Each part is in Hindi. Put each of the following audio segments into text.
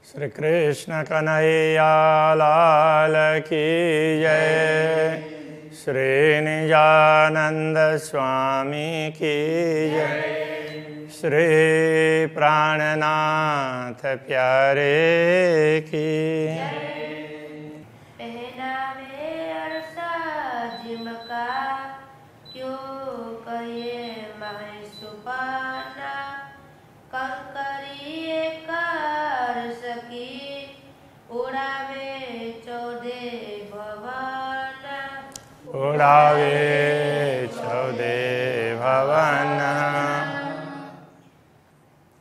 श्री कृष्ण कन्हैया लाल की जय। श्री निजानंद स्वामी की जय। श्री प्राणनाथ प्यारे की पहनावे अरसा जिमका क्यों कहे माही सुपाना कंकरी कर सकी उड़ावे चौदे भवन उड़ावे चौदे भवन।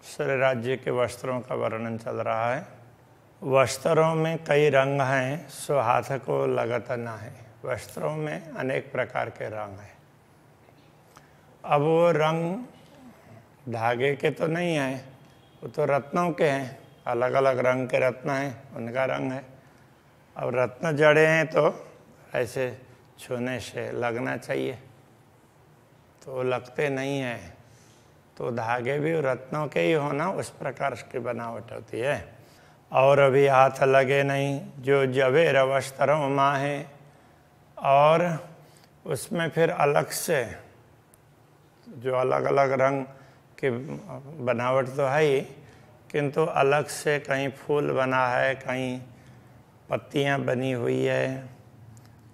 सारे राज्य के वस्त्रों का वर्णन चल रहा है। वस्त्रों में कई रंग हैं, सो हाथ को लगत न है। वस्त्रों में अनेक प्रकार के रंग हैं। अब वो रंग धागे के तो नहीं हैं, वो तो रत्नों के हैं। अलग अलग रंग के रत्न हैं, उनका रंग है। अब रत्न जड़े हैं तो ऐसे छूने से लगना चाहिए, तो लगते नहीं हैं। तो धागे भी रत्नों के ही होना, उस प्रकार की बनावट होती है। और अभी हाथ लगे नहीं जो जवेर वस्त्रों माहे, और उसमें फिर अलग से जो अलग अलग रंग की बनावट तो है ही, किंतु अलग से कहीं फूल बना है, कहीं पत्तियां बनी हुई है,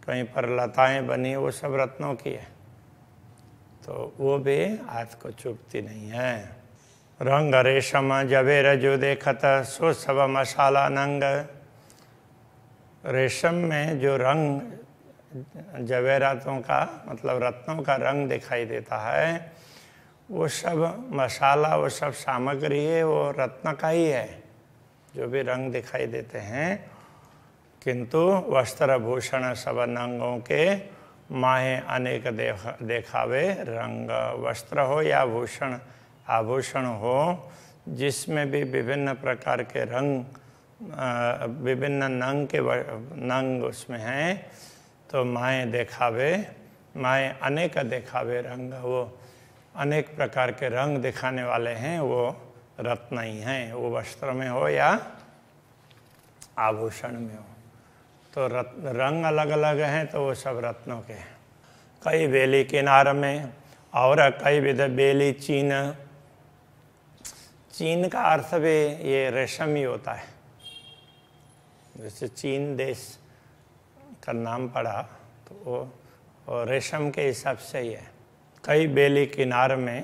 कहीं पर लताएं बनी, वो सब रत्नों की है। तो वो भी हाथ को चुभती नहीं है। रंग रेशम जवेर जो देखत सो सब मसाला नंग। रेशम में जो रंग जवेरातों का मतलब रत्नों का रंग दिखाई देता है, वो सब मसाला, वो सब सामग्री है, वो रत्न का ही है, जो भी रंग दिखाई देते हैं। किंतु वस्त्र भूषण सब नंगों के माहे अनेक देखावे रंग। वस्त्र हो या भूषण आभूषण हो, जिसमें भी विभिन्न प्रकार के रंग, विभिन्न नंग उसमें हैं, तो माए देखावे, माए अनेक देखावे रंग। वो अनेक प्रकार के रंग दिखाने वाले हैं, वो रत्न ही हैं। वो वस्त्र में हो या आभूषण में हो, तो रंग अलग अलग हैं, तो वो सब रत्नों के हैं। कई बेली किनार में और कई विध बेली चीन। चीन का अर्थ भी ये रेशम ही होता है। जैसे चीन देश का नाम पड़ा तो वो रेशम के हिसाब से ही है। कई बेली किनार में,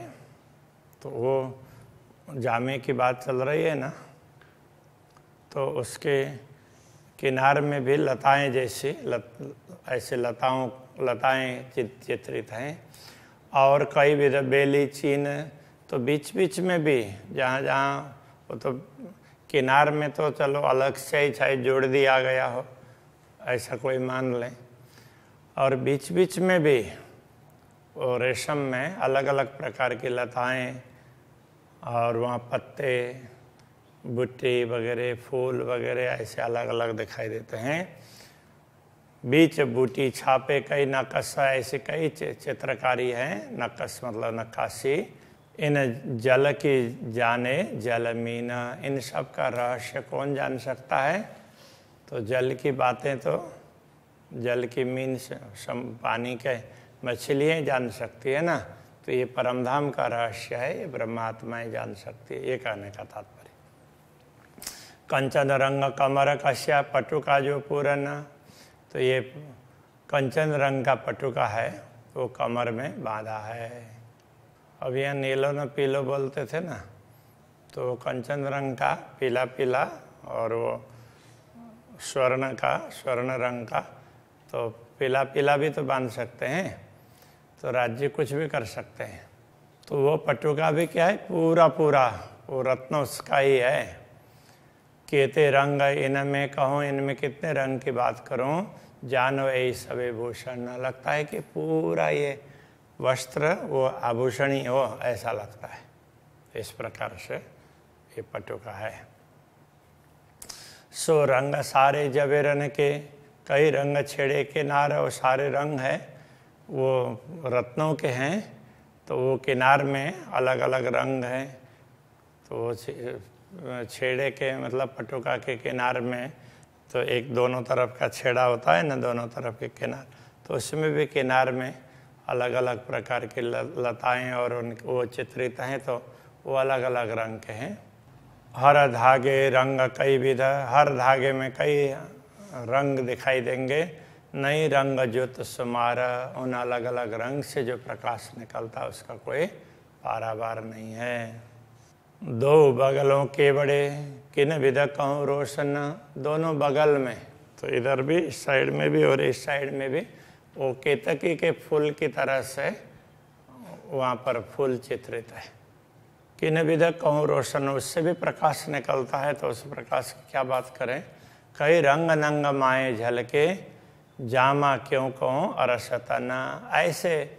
तो वो जामे की बात चल रही है ना, तो उसके किनार में भी लताएं जैसी ऐसे लताएं चित्रित हैं। और कई विध बेली चीन, तो बीच बीच में भी जहाँ जहाँ, वो तो किनार में तो चलो अलग से ही चाहे जोड़ दिया गया हो, ऐसा कोई मान लें। और बीच बीच में भी वो रेशम में अलग अलग प्रकार की लताएं, और वहाँ पत्ते, बुट्टी वगैरह, फूल वगैरह ऐसे अलग अलग दिखाई देते हैं। बीच बूटी छापे कई नक्काश, ऐसे कई चित्रकारी हैं। नक्काश मतलब नक्काशी। इन जल की जाने जल मीना। इन सब का रहस्य कौन जान सकता है? तो जल की बातें तो जल की मीन से पानी के मछलियाँ जान सकती है ना। तो ये परमधाम का रहस्य है, ये ब्रह्मात्माएं जान सकती है, ये कहने का तात्पर्य। कंचन रंग कमर कश्या पटुका जो पूरन। तो ये कंचन रंग का पटुका है, वो कमर में बांधा है। अब यहाँ नीलो न पीलो बोलते थे ना, तो कंचन रंग का पीला पीला, और वो स्वर्ण रंग का, तो पीला पीला भी तो बांध सकते हैं। तो राज्य कुछ भी कर सकते हैं। तो वो पटुका भी क्या है, पूरा पूरा वो रत्न उसका ही है। केते रंग इनमें कहो, इनमें कितने रंग की बात करूं, जानो ऐ सवे भूषण। लगता है कि पूरा ये वस्त्र वो आभूषण ही हो, ऐसा लगता है। इस प्रकार से ये पटुका है। सो रंग सारे जवेरन के, कई रंग छेड़े के नार। और सारे रंग है वो रत्नों के हैं, तो वो किनार में अलग अलग रंग हैं। तो छेड़े के मतलब पटुका के किनार में तो एक दोनों तरफ का छेड़ा होता है ना, दोनों तरफ के किनार, तो उसमें भी किनार में अलग अलग प्रकार की लताएं और उन वो चित्रित हैं, तो वो अलग अलग रंग के हैं। हर धागे रंग कई विध, हर धागे में कई रंग दिखाई देंगे। नई रंग ज्योत सुमार, उन अलग अलग रंग से जो प्रकाश निकलता है उसका कोई पारावार नहीं है। दो बगलों के बड़े किन विध कहूँ रोशन, दोनों बगल में, तो इधर भी इस साइड में भी और इस साइड में भी वो केतकी के फूल की तरह से वहाँ पर फूल चित्रित है। किन विध कहूँ रोशन, उससे भी प्रकाश निकलता है, तो उस प्रकाश की क्या बात करें। कई रंग नंग माए झलके, जामा क्यों कहूँ अरसतन, ऐसे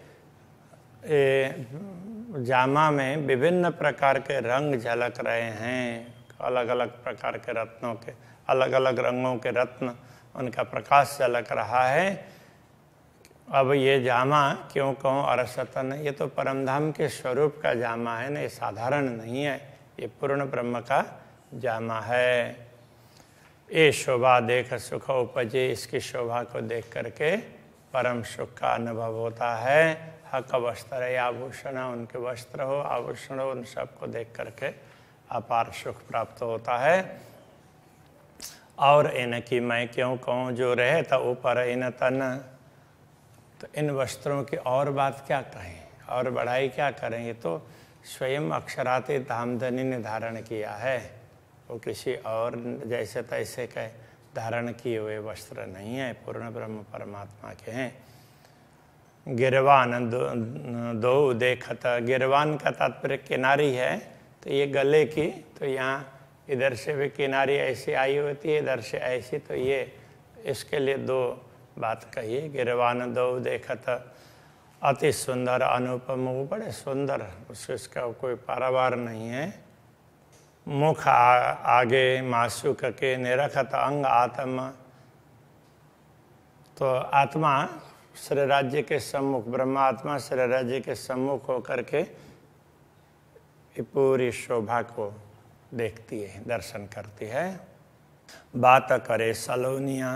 जामा में विभिन्न प्रकार के रंग झलक रहे हैं, अलग अलग प्रकार के रत्नों के, अलग अलग रंगों के रत्न, उनका प्रकाश झलक रहा है। अब ये जामा क्यों कहूँ अरसतन, ये तो परमधाम के स्वरूप का जामा है ना, ये साधारण नहीं है, ये पूर्ण ब्रह्म का जामा है। ये शोभा देख सुख उपजे, इसकी शोभा को देख करके परम सुख का अनुभव होता है। हक वस्त्र या आभूषण, उनके वस्त्र हो आभूषण हो, उन सबको देख करके अपार सुख प्राप्त होता है। और इनकी मैं क्यों कहूँ जो रहे था ऊपर इन तन, तो इन वस्त्रों की और बात क्या कहें और बढ़ाई क्या करें, ये तो स्वयं अक्षरातीत धामधनी ने धारण किया है, वो किसी और जैसे तैसे के धारण किए हुए वस्त्र नहीं है, पूर्ण ब्रह्म परमात्मा के हैं। गिरवान दो देखत, गिरवान का तात्पर्य किनारी है, तो ये गले की, तो यहाँ इधर से भी किनारी ऐसी आई होती है, इधर से ऐसी, तो ये इसके लिए दो बात कही। गिरवान दो देखत अति सुंदर अनुपम, वो बड़े सुंदर, उसका कोई पारावार नहीं है। मुख आगे मासूक के निरखत अंग आत्मा, तो आत्मा श्री राज्य के सम्मुख, ब्रह्मात्मा श्री राज्य के सम्मुख होकर के पूरी शोभा को देखती है, दर्शन करती है। बात करे सलोनिया,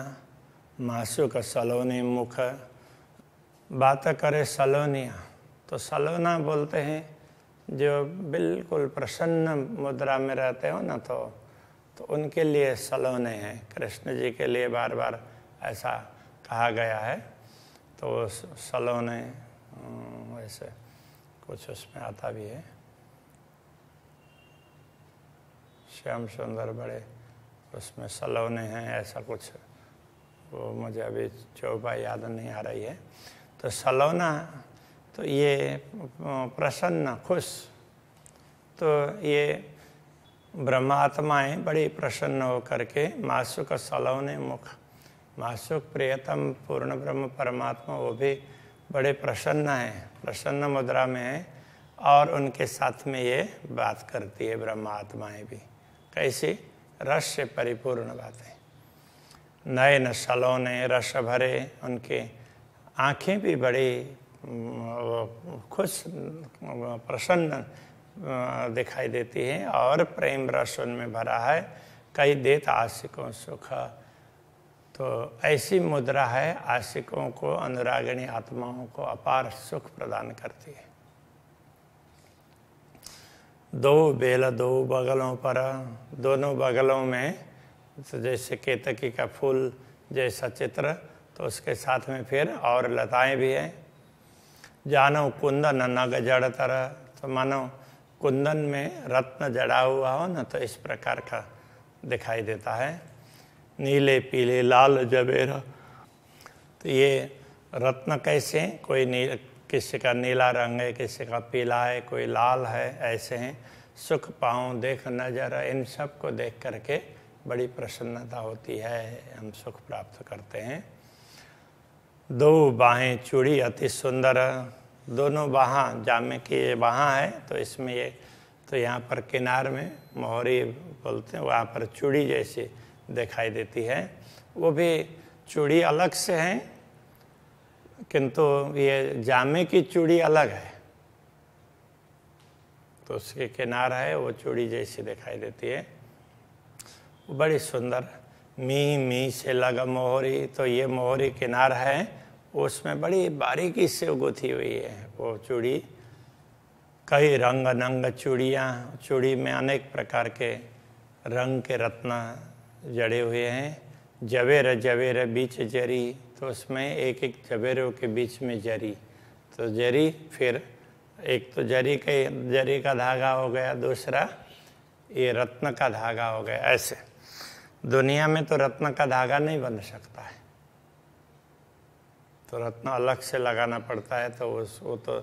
मासूक सलोनी मुख, बात करे सलोनिया, तो सलोना बोलते हैं जो बिल्कुल प्रसन्न मुद्रा में रहते हो ना, तो उनके लिए सलोने हैं। कृष्ण जी के लिए बार बार ऐसा कहा गया है, तो सलोने वैसे कुछ उसमें आता भी है। श्याम सुंदर बड़े उसमें सलोने हैं, ऐसा कुछ, वो मुझे अभी चौपाई याद नहीं आ रही है। तो सलोना, तो ये प्रसन्न खुश, तो ये ब्रह्मात्माएं बड़ी प्रसन्न होकर के मासूक सलोने मुख, मासूक प्रियतम पूर्ण ब्रह्म परमात्मा वो भी बड़े प्रसन्न हैं, प्रसन्न मुद्रा में है, और उनके साथ में ये बात करती है ब्रह्मात्माएं भी। कैसी? रस से परिपूर्ण बातें, नयन सलोने रस भरे, उनके आँखें भी बड़ी खुश प्रसन्न दिखाई देती हैं, और प्रेम रस उनमें भरा है। कई देत आशिकों सुख, तो ऐसी मुद्रा है आशिकों को, अनुरागिणी आत्माओं को अपार सुख प्रदान करती है। दो बेल दो बगलों पर, दोनों बगलों में, तो जैसे केतकी का फूल जैसा चित्र, तो उसके साथ में फिर और लताएं भी हैं। जानो कुंदन नग जड़ तरह, तो मानो कुंदन में रत्न जड़ा हुआ हो ना, तो इस प्रकार का दिखाई देता है। नीले पीले लाल जबेरा, तो ये रत्न कैसे हैं, कोई किसी का नीला रंग है, किसी का पीला है, कोई लाल है, ऐसे हैं। सुख पाऊँ देख नजर, इन सब को देख करके बड़ी प्रसन्नता होती है, हम सुख प्राप्त करते हैं। दो बाहें चूड़ी अति सुंदर, दोनों बाहाँ, जामे की ये बाहाँ है, तो इसमें ये, तो यहाँ पर किनार में मोहरी बोलते हैं, वहाँ पर चूड़ी जैसी दिखाई देती है। वो भी चूड़ी अलग से हैं, किंतु ये जामे की चूड़ी अलग है, तो उसके किनार है वो चूड़ी जैसी दिखाई देती है, वो बड़ी सुंदर। मी मी से लगा मोहरी, तो ये मोहरी किनार है, उसमें बड़ी बारीकी से गुथी हुई है वो चूड़ी। कई रंग नंग चूड़ियाँ, चूड़ी में अनेक प्रकार के रंग के रत्न जड़े हुए हैं। जवेर जवेर बीच जरी, तो उसमें एक एक जवेरों के बीच में जरी, तो जरी फिर एक तो जरी का धागा हो गया, दूसरा ये रत्न का धागा हो गया। ऐसे दुनिया में तो रत्न का धागा नहीं बन सकता है, तो रत्न अलग से लगाना पड़ता है, तो वो तो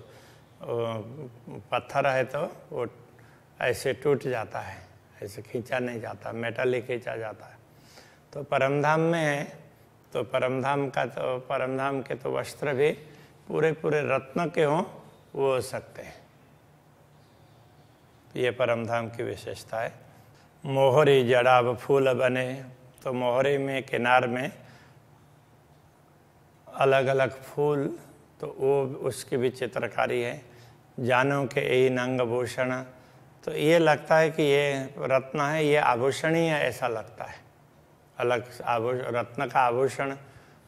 पत्थर है तो वो ऐसे टूट जाता है, ऐसे खींचा नहीं जाता, मेटल ही खींचा जाता है। तो परमधाम में है, तो परमधाम के तो वस्त्र भी पूरे पूरे रत्न के हों वो हो सकते हैं। ये परमधाम की विशेषता है। मोहरी जड़ाब फूल बने, तो मोहरी में किनार में अलग अलग फूल, तो वो उसकी भी चित्रकारी है। जानों के यही नंग भूषण, तो ये लगता है कि ये रत्न है, ये आभूषण ही है ऐसा लगता है। अलग रत्न का आभूषण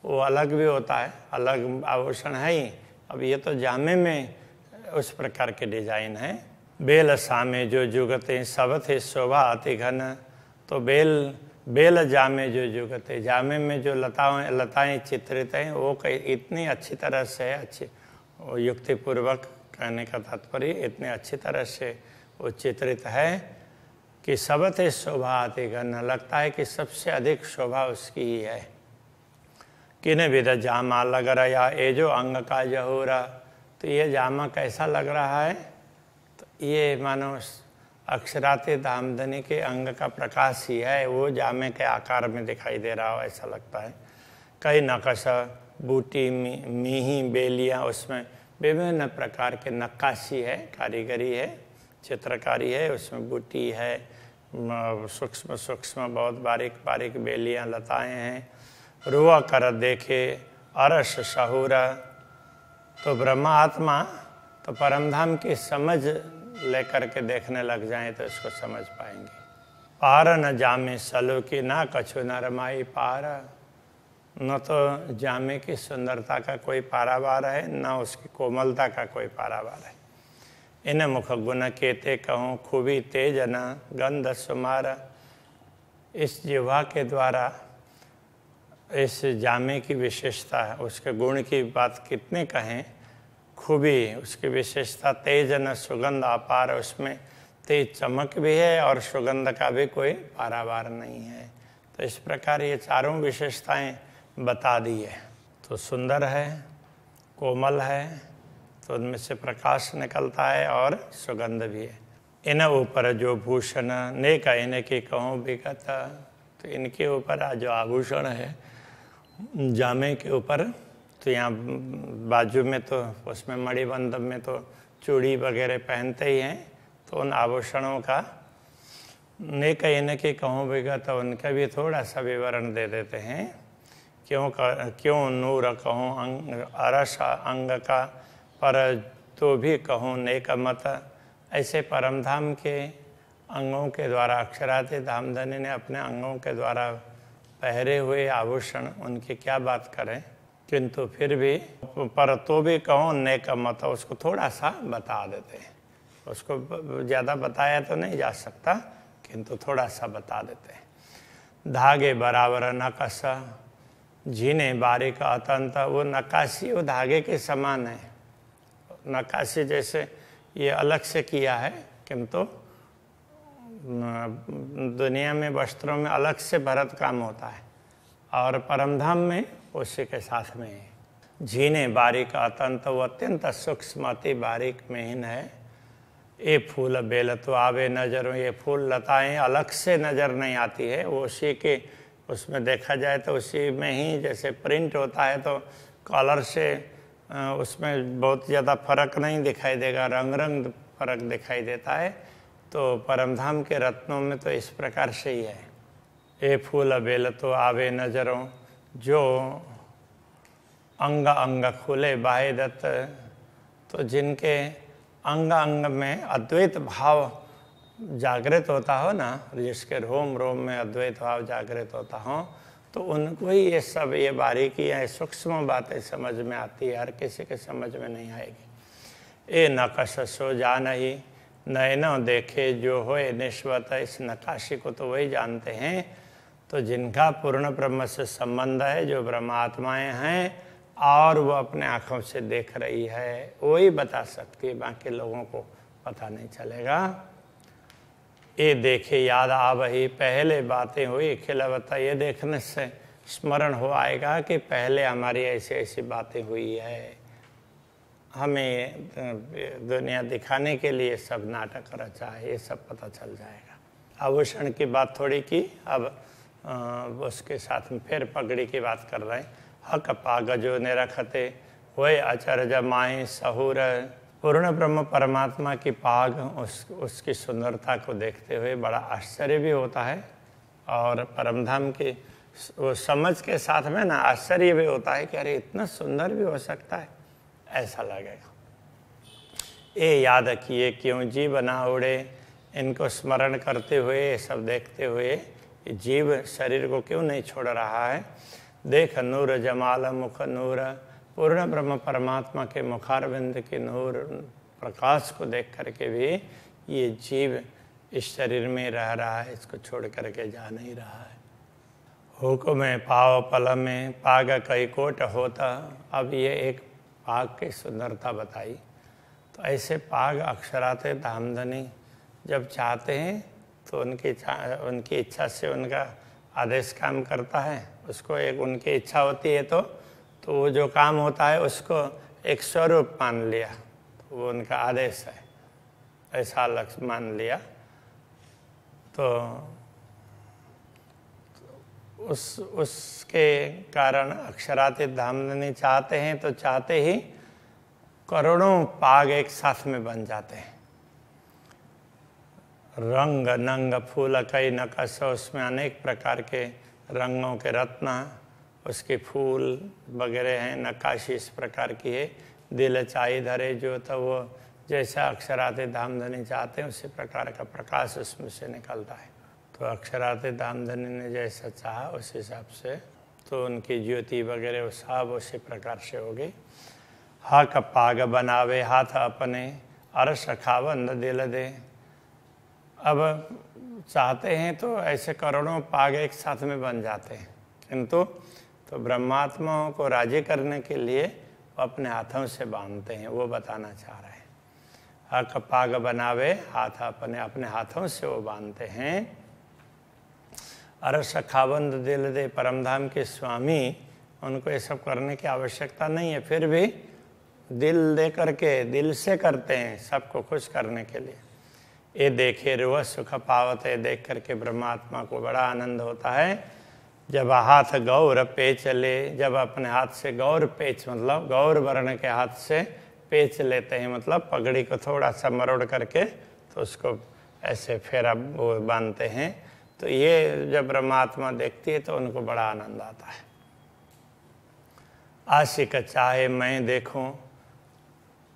वो अलग भी होता है, अलग आभूषण है ही। अब ये तो जामे में उस प्रकार के डिजाइन है। बेल सामे जो जुगते सब थे शोभा अति घन, तो बेल जामे जो जुगते, जामे में जो लताएं चित्रित हैं वो इतनी अच्छी तरह से, अच्छी युक्तिपूर्वक कहने का तात्पर्य इतने अच्छी तरह से वो चित्रित है कि सब थे शोभा अति घन, लगता है कि सबसे अधिक शोभा उसकी ही है। किन विध जामा लग रहा ये जो अंग का जहूरा, तो ये जामा कैसा लग रहा है, तो ये मानो अक्षराते धामधनी के अंग का प्रकाश ही है, वो जामे के आकार में दिखाई दे रहा हो ऐसा लगता है। कई नकश बूटी मीही बेलियाँ, उसमें विभिन्न प्रकार के नक्काशी है, कारीगरी है, चित्रकारी है, उसमें बूटी है, सूक्ष्म सूक्ष्म बहुत बारीक बारीक बेलियाँ लताएं हैं। रुआ कर देखे अरस शहूरा, तो ब्रह्मा आत्मा तो परमधाम की समझ लेकर के देखने लग जाएं तो इसको समझ पाएंगे। पार न जामे सलो की ना कछु न रमाई पार, न तो जामे की सुंदरता का कोई पारावार है, न उसकी कोमलता का कोई पारावार है। इन मुख गुण केते कहूँ खूबी तेज न गंध सुमार, इस जिह्वा के द्वारा इस जामे की विशेषता है, उसके गुण की बात कितने कहें। खूबी उसकी विशेषता तेज न सुगंध अपार, उसमें तेज चमक भी है और सुगंध का भी कोई पारावार नहीं है। तो इस प्रकार ये चारों विशेषताएं बता दी है। तो सुंदर है, कोमल है, तो उनमें से प्रकाश निकलता है और सुगंध भी है। इन ऊपर जो भूषण नेक इनके कहूँ विगत, तो इनके ऊपर जो आभूषण है जामे के ऊपर, तो यहाँ बाजू में तो उसमें मणिबंध में तो चूड़ी वगैरह पहनते ही हैं, तो उन आभूषणों का नेक इनके कहूँ विगत, उनका भी थोड़ा सा विवरण दे देते हैं। क्यों नूर कहूँ अरस अंग का, पर तो भी कहूँ नेक मत, ऐसे परमधाम के अंगों के द्वारा अक्षराते धामधनी ने अपने अंगों के द्वारा पहरे हुए आभूषण उनकी क्या बात करें, किंतु फिर भी पर तो भी कहूँ नेक मत, उसको थोड़ा सा बता देते हैं। उसको ज़्यादा बताया तो नहीं जा सकता, किंतु थोड़ा सा बता देते हैं। धागे बराबर नकश झीने बारीक अतंत, वो नक्काशी वो धागे के समान है। नक्काशी जैसे ये अलग से किया है, किंतु दुनिया में वस्त्रों में अलग से भरत काम होता है और परमधाम में उसी के साथ में है। झीने बारीक अतंत, वो अत्यंत सूक्ष्म अति बारीक महीन है। ये फूल बेल तो आवे नजरों, ये फूल लताएं अलग से नज़र नहीं आती है, वो उसी के उसमें देखा जाए तो उसी में ही जैसे प्रिंट होता है, तो कलर से उसमें बहुत ज़्यादा फर्क नहीं दिखाई देगा, रंग फर्क दिखाई देता है। तो परमधाम के रत्नों में तो इस प्रकार से ही है। ये फूल बेल तो आवे नजरों, जो अंग अंग खुले बाहे दत्त, तो जिनके अंग अंग में अद्वैत भाव जागृत होता हो ना, जिसके रोम रोम में अद्वैत भाव जागृत होता हो, तो उनको ही ये सब ये बारीकियाँ सूक्ष्म बातें समझ में आती है, हर किसी के समझ में नहीं आएगी। ए नकशो जान ही नैनो देखे जो होए निश्वत, इस नकाशी को तो वही जानते हैं तो जिनका पूर्ण ब्रह्म से संबंध है, जो ब्रह्मात्माएं हैं और वो अपने आँखों से देख रही है, वही बता सकती है, बाकी लोगों को पता नहीं चलेगा। ये देखे याद आ वही पहले बातें हुई खिलावता, ये देखने से स्मरण हो आएगा कि पहले हमारी ऐसी ऐसी बातें हुई है, हमें दुनिया दिखाने के लिए सब नाटक रचा है, ये सब पता चल जाएगा। आभूषण की बात थोड़ी की, अब उसके साथ में फिर पगड़ी की बात कर रहे हैं। हक पाग जो निरखते हुए अचरज माए सहूर, पूर्ण ब्रह्म परमात्मा की पाग उसकी सुंदरता को देखते हुए बड़ा आश्चर्य भी होता है, और परमधाम की वो समझ के साथ में ना आश्चर्य भी होता है कि अरे इतना सुंदर भी हो सकता है, ऐसा लगेगा। ये याद किए क्यों जी बना उड़े, इनको स्मरण करते हुए सब देखते हुए जीव शरीर को क्यों नहीं छोड़ रहा है। देख नूर जमाल मुख नूर, पूर्ण ब्रह्म परमात्मा के मुखारविंद के नूर प्रकाश को देख करके भी ये जीव इस शरीर में रह रहा है, इसको छोड़ करके जा नहीं रहा है। हुक्म पाव पल में पाग कई कोट होता, अब ये एक पाग की सुंदरता बताई। तो ऐसे पाग अक्षराते धामधनी जब चाहते हैं तो उनकी इच्छा से उनका आदेश काम करता है, उसको एक उनकी इच्छा होती है तो वो जो काम होता है उसको एक स्वरूप मान लिया, तो वो उनका आदेश है, ऐसा लक्ष्य मान लिया। तो उसके कारण अक्षरातीत धामधनी चाहते हैं तो चाहते ही करोड़ों पाग एक साथ में बन जाते हैं। रंग नंग फूल कई नकश, उसमें अनेक प्रकार के रंगों के रत्न, उसके फूल वगैरह हैं, नक्काशी इस प्रकार की है। दिल चाई धरे जो, तो वो जैसा अक्षरातीत धामधनी चाहते हैं उसी प्रकार का प्रकाश उसमें से निकलता है। तो अक्षरातीत धामधनी ने जैसा चाहा उस हिसाब से तो उनकी ज्योति वगैरह सब उसी प्रकार से होगी। हक पाग बनावे हाथ अपने, अरस खावंद दिल दे। अब चाहते हैं तो ऐसे करोड़ों पाग एक साथ में बन जाते हैं, किंतु तो ब्रह्मात्माओं को राजी करने के लिए वो अपने हाथों से बांधते हैं, वो बताना चाह रहे हैं। हक पाग बनावे हाथ अपने, अपने हाथों से वो बांधते हैं। अरस खावंद दिल दे, परमधाम के स्वामी, उनको ये सब करने की आवश्यकता नहीं है, फिर भी दिल दे करके दिल से करते हैं सबको खुश करने के लिए। ये देखे रुआ सुख पावत है, देख करके ब्रह्मात्मा को बड़ा आनंद होता है। जब हाथ गौर पेच ले, जब अपने हाथ से गौर पेच मतलब गौर वर्ण के हाथ से पेच लेते हैं, मतलब पगड़ी को थोड़ा सा मरोड़ करके तो उसको ऐसे फेरा वो बांधते हैं, तो ये जब ब्रह्मात्मा देखती है तो उनको बड़ा आनंद आता है। आशिक चाहे मैं देखूं,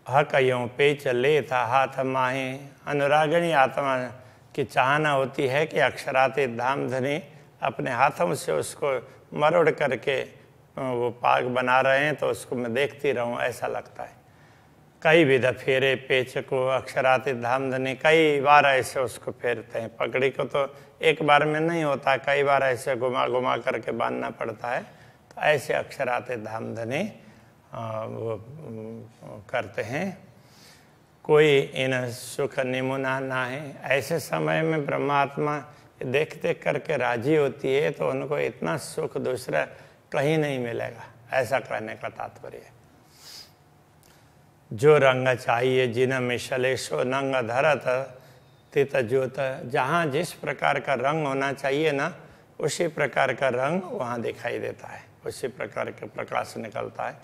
हक यूं पेच ले था हाथ माहे। अनुरागिणी आत्मा की चाहना होती है कि अक्षरातीत धामधनी अपने हाथों से उसको मरोड़ करके वो पाग बना रहे हैं तो उसको मैं देखती रहूं, ऐसा लगता है। कई विध फेरे पेच को, अक्षरातीत धामधनी कई बार ऐसे उसको फेरते हैं। पगड़ी को तो एक बार में नहीं होता, कई बार ऐसे घुमा घुमा करके बांधना पड़ता है। तो ऐसे अक्षरातीत धामधनी वो करते हैं। कोई इन सुख निमुना ना है, ऐसे समय में ब्रह्मात्मा देख देख करके राजी होती है तो उनको इतना सुख दूसरा कहीं नहीं मिलेगा, ऐसा कहने का तात्पर्य है। जो रंग चाहिए जिन मिशले सो नंग धरत तित ज्योत, जहाँ जिस प्रकार का रंग होना चाहिए ना उसी प्रकार का रंग वहाँ दिखाई देता है, उसी प्रकार का प्रकाश निकलता है।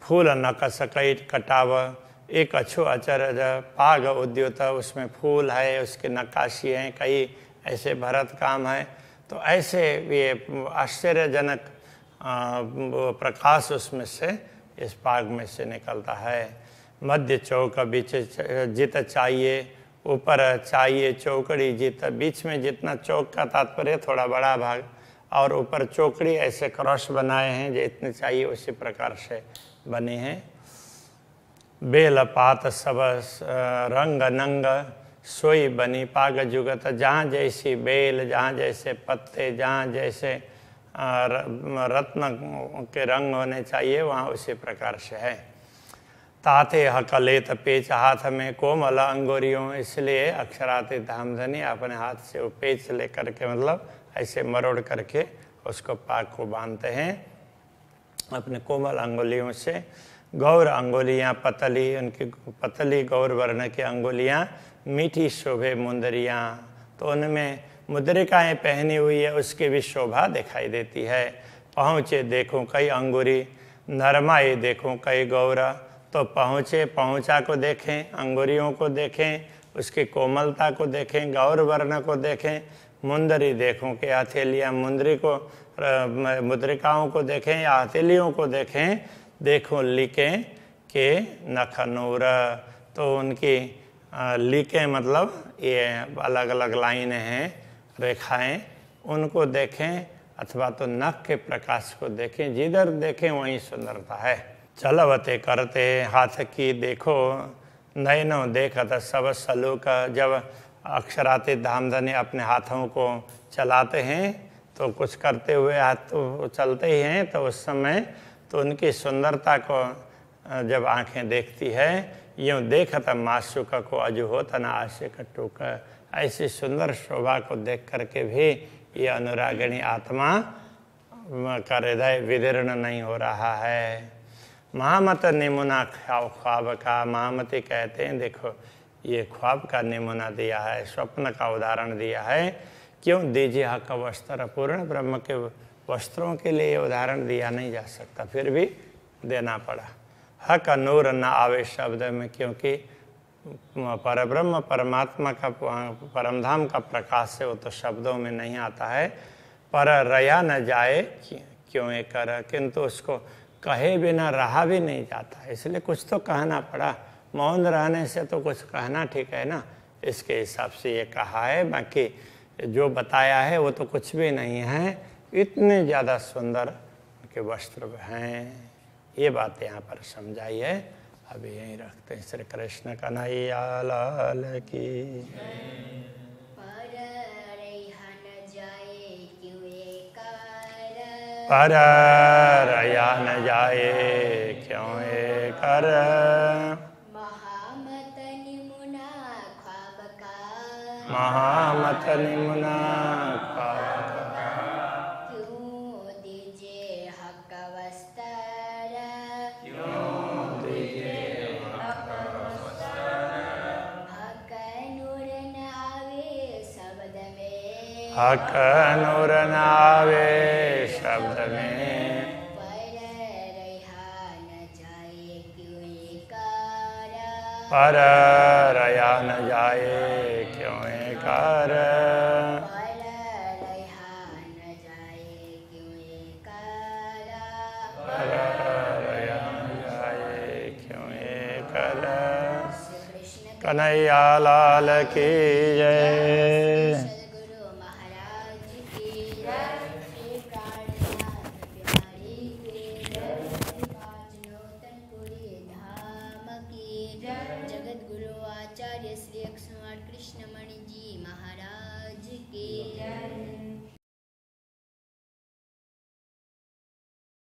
फूल नकस कई कटाव, एक अछो अचरज पाग उद्योत, उसमें फूल है, उसकी नक्काशी है, कई ऐसे भरत काम है। तो ऐसे ये आश्चर्यजनक वो प्रकाश उसमें से इस पाग में से निकलता है। मध्य चौक बीच जित चाहिए, ऊपर चाहिए चौकड़ी जित। बीच में जितना चौक का तात्पर्य थोड़ा बड़ा भाग, और ऊपर चौकड़ी ऐसे क्रॉस बनाए हैं जितने चाहिए उसी प्रकार से बने हैं। बेल पात सब रंग नंग सोई बनी पाग जुगत। जहाँ जैसी बेल, जहाँ जैसे पत्ते, जहाँ जैसे रत्न के रंग होने चाहिए वहाँ उसी प्रकार से है। ताते हकलेत पेच हाथ में कोमल अंगुरियों, इसलिए अक्षराते धामधनी अपने हाथ से वो पेच ले करके मतलब ऐसे मरोड़ करके उसको पाग को बांधते हैं अपने कोमल अंगुलियों से। गौर अंगुलियाँ पतली, उनकी पतली गौर वर्ण की अंगुलियाँ मीठी शोभे मुंदरियाँ, तो उनमें मुद्रिकाएँ पहनी हुई है उसकी भी शोभा दिखाई देती है। पहुँचे देखूँ कई अंगुरी, नरमाई देखूँ कई गौरा, तो पहुँचे पहुँचा को देखें, अंगुरियों को देखें, उसकी कोमलता को देखें, गौर वर्ण को देखें। मुंदरी देखूँ कि हथेलियाँ, मुंदरी को मुद्रिकाओं को देखें या हथेलियों को देखें। देखो लिकें के नखनूर, तो उनकी लिकें मतलब ये अलग अलग लाइनें हैं, रेखाएं, उनको देखें, अथवा तो नख के प्रकाश को देखें। जिधर देखें वहीं सुंदरता है। चलवते करते हाथ की देखो नयनों देखत सब सलूक। जब अक्षराते धामधनी अपने हाथों को चलाते हैं तो कुछ करते हुए हाथ तो चलते ही हैं, तो उस समय तो उनकी सुंदरता को जब आंखें देखती है, यूँ देखत माशुक को अजु होता न आशिक टूक। ऐसी सुंदर शोभा को देख करके भी ये अनुरागिणी आत्मा का हृदय विदीर्ण नहीं हो रहा है। महामत निमुना ख्वाब का, महामती कहते हैं देखो ये ख्वाब का निमुना दिया है, स्वप्न का उदाहरण दिया है। क्यों दीजिए हक वस्त्र, पूर्ण ब्रह्म के वस्त्रों के लिए ये उदाहरण दिया नहीं जा सकता, फिर भी देना पड़ा। हक नूर न आवे शब्द में, क्योंकि परब्रह्म परमात्मा का परमधाम का प्रकाश है वो तो शब्दों में नहीं आता है। पर रया न जाए क्यों ये कर, किंतु उसको कहे बिना रहा भी नहीं जाता, इसलिए कुछ तो कहना पड़ा। मौन रहने से तो कुछ कहना ठीक है ना, इसके हिसाब से ये कहा है। बाकी जो बताया है वो तो कुछ भी नहीं है। इतने ज़्यादा सुंदर के वस्त्र हैं, ये बात यहाँ पर समझाई है। अभी यहीं रखते हैं। श्री कृष्ण कन्हैया लाल की। पर रया न जाए क्यों ये कर, महामत निमुना ख्वाब का, महामत निमुना ख्वाब का। क्यों दीजिए हक वस्त्र, क्यों दीजिए हक नूर न आवे शब्द में, हक नूर न आवे शब्द में। पर रहा न जाए क्यों ये कर, पर रया न जाए क्यों ये कर, पर रहा न जाए क्यों ये कर। पर रया न जाए क्यों ये कर। श्री कृष्ण कन्हैया लाल की जय।